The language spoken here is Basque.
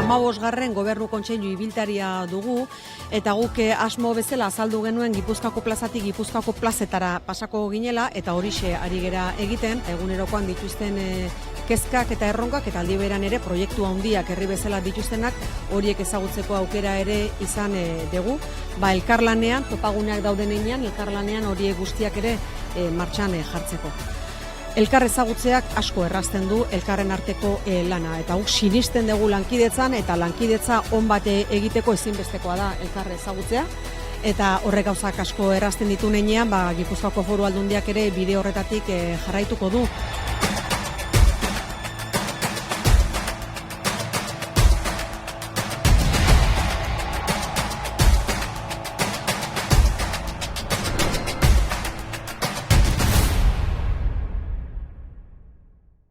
15. Gobernu Kontseilu ibiltaria dugu, eta guk asmo bezala azaldu genuen Gipuzkoako plazatik Gipuzkoako plazetara pasako ginela, eta horixe ari gera egiten, egunerokoan dituzten kezkak eta erronkak, eta aldi beran ere proiektu handiak herri bezala dituztenak horiek ezagutzeko aukera ere izan dugu. Elkarlanean, topaguneak dauden heinean, elkarlanean horiek guztiak ere martxan jartzeko. Elkar ezagutzeak asko errazten du elkarren arteko lana, eta guk sinisten dugu lankidetzan, eta lankidetza on bat egiteko ezinbestekoa da elkar ezagutzea, eta horrek gauzak asko errazten ditu heinean, Gipuzkoako Foru Aldundiak ere bide horretatik jarraituko du.